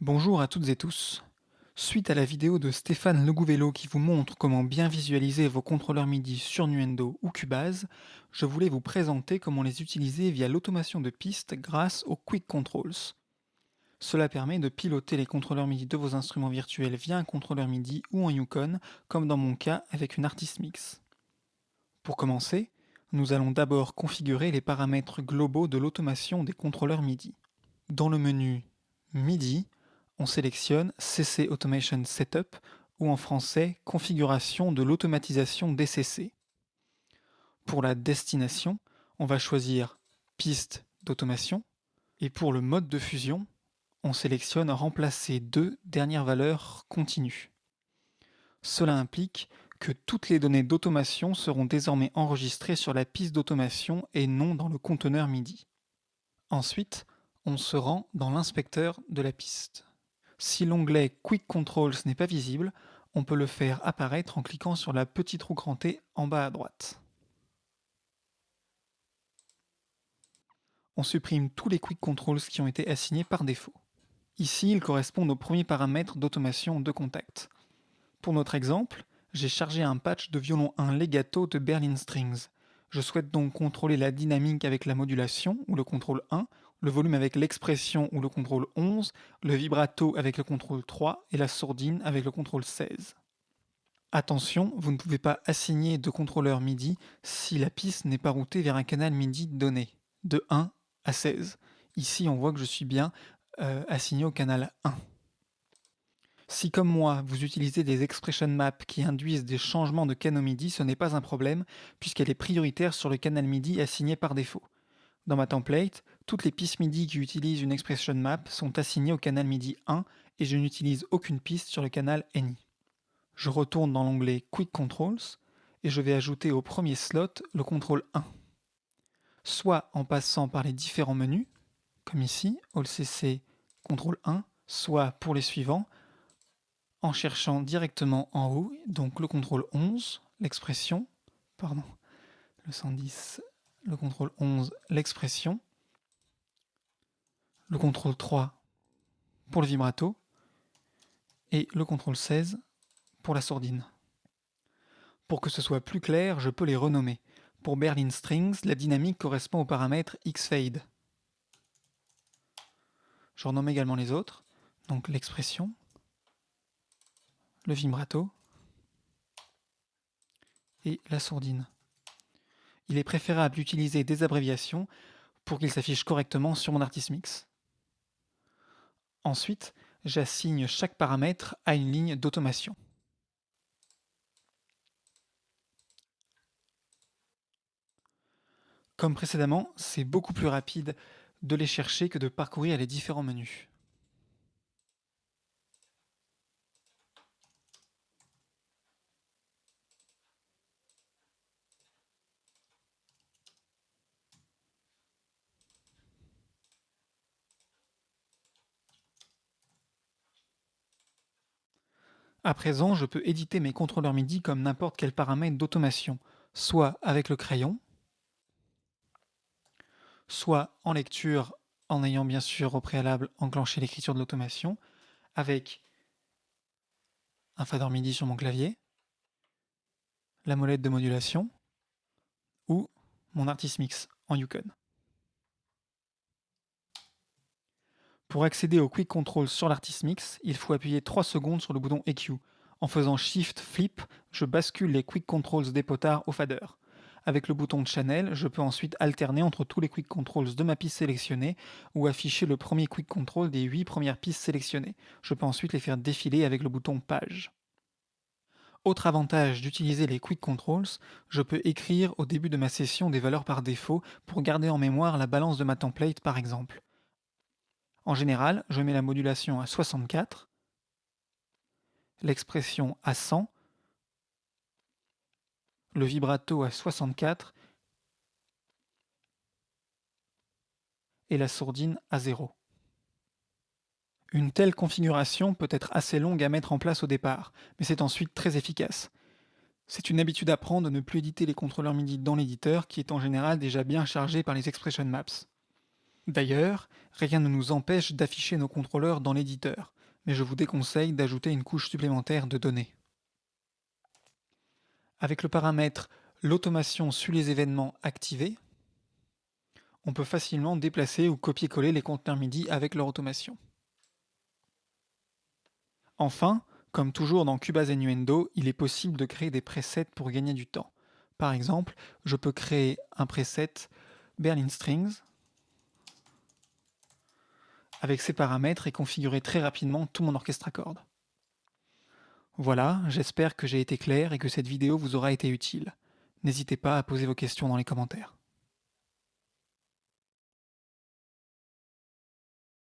Bonjour à toutes et tous. Suite à la vidéo de Stéphane Legouvello qui vous montre comment bien visualiser vos contrôleurs MIDI sur Nuendo ou Cubase, je voulais vous présenter comment les utiliser via l'automation de pistes grâce aux Quick Controls. Cela permet de piloter les contrôleurs MIDI de vos instruments virtuels via un contrôleur MIDI ou en Yukon, comme dans mon cas avec une Artist Mix. Pour commencer, nous allons d'abord configurer les paramètres globaux de l'automation des contrôleurs MIDI. Dans le menu MIDI, on sélectionne CC Automation Setup ou en français configuration de l'automatisation DCC. Pour la destination, on va choisir piste d'automation et pour le mode de fusion, on sélectionne remplacer deux dernières valeurs continues. Cela implique que toutes les données d'automation seront désormais enregistrées sur la piste d'automation et non dans le conteneur MIDI. Ensuite, on se rend dans l'inspecteur de la piste. Si l'onglet Quick Controls n'est pas visible, on peut le faire apparaître en cliquant sur la petite roue crantée en bas à droite. On supprime tous les Quick Controls qui ont été assignés par défaut. Ici, ils correspondent aux premiers paramètres d'automation de contact. Pour notre exemple, j'ai chargé un patch de violon 1 legato de Berlin Strings. Je souhaite donc contrôler la dynamique avec la modulation, ou le contrôle 1, le volume avec l'expression, ou le contrôle 11, le vibrato avec le contrôle 3, et la sourdine avec le contrôle 16. Attention, vous ne pouvez pas assigner de contrôleur MIDI si la piste n'est pas routée vers un canal MIDI donné, de 1 à 16. Ici, on voit que je suis bien assigné au canal 1. Si comme moi, vous utilisez des expression maps qui induisent des changements de canaux MIDI, ce n'est pas un problème, puisqu'elle est prioritaire sur le canal MIDI assigné par défaut. Dans ma template, toutes les pistes MIDI qui utilisent une expression map sont assignées au canal MIDI 1 et je n'utilise aucune piste sur le canal NI. Je retourne dans l'onglet Quick Controls et je vais ajouter au premier slot le contrôle 1. Soit en passant par les différents menus, comme ici, All CC, contrôle 1, soit pour les suivants, en cherchant directement en haut, donc le contrôle 11, l'expression, pardon, le 110, le contrôle 11, l'expression, le contrôle 3 pour le vibrato, et le contrôle 16 pour la sourdine. Pour que ce soit plus clair, je peux les renommer. Pour Berlin Strings, la dynamique correspond au paramètre X-Fade. Je renomme également les autres, donc l'expression, le vibrato et la sourdine. Il est préférable d'utiliser des abréviations pour qu'ils s'affichent correctement sur mon Artist Mix. Ensuite, j'assigne chaque paramètre à une ligne d'automation. Comme précédemment, c'est beaucoup plus rapide de les chercher que de parcourir les différents menus. À présent, je peux éditer mes contrôleurs MIDI comme n'importe quel paramètre d'automation, soit avec le crayon, soit en lecture en ayant bien sûr au préalable enclenché l'écriture de l'automation, avec un fader MIDI sur mon clavier, la molette de modulation ou mon Artist Mix en Yukon. Pour accéder au Quick Control sur l'Artist Mix, il faut appuyer 3 secondes sur le bouton EQ. En faisant Shift Flip, je bascule les Quick Controls des potards au fader. Avec le bouton de Channel, je peux ensuite alterner entre tous les Quick Controls de ma piste sélectionnée ou afficher le premier Quick Control des 8 premières pistes sélectionnées. Je peux ensuite les faire défiler avec le bouton Page. Autre avantage d'utiliser les Quick Controls, je peux écrire au début de ma session des valeurs par défaut pour garder en mémoire la balance de ma template par exemple. En général, je mets la modulation à 64, l'expression à 100, le vibrato à 64 et la sourdine à 0. Une telle configuration peut être assez longue à mettre en place au départ, mais c'est ensuite très efficace. C'est une habitude à prendre de ne plus éditer les contrôleurs MIDI dans l'éditeur qui est en général déjà bien chargé par les expression maps. D'ailleurs, rien ne nous empêche d'afficher nos contrôleurs dans l'éditeur, mais je vous déconseille d'ajouter une couche supplémentaire de données. Avec le paramètre l'automation suit les événements activé, on peut facilement déplacer ou copier-coller les conteneurs MIDI avec leur automation. Enfin, comme toujours dans Cubase et Nuendo, il est possible de créer des presets pour gagner du temps. Par exemple, je peux créer un preset Berlin Strings avec ces paramètres et configurer très rapidement tout mon orchestre à cordes. Voilà, j'espère que j'ai été clair et que cette vidéo vous aura été utile. N'hésitez pas à poser vos questions dans les commentaires.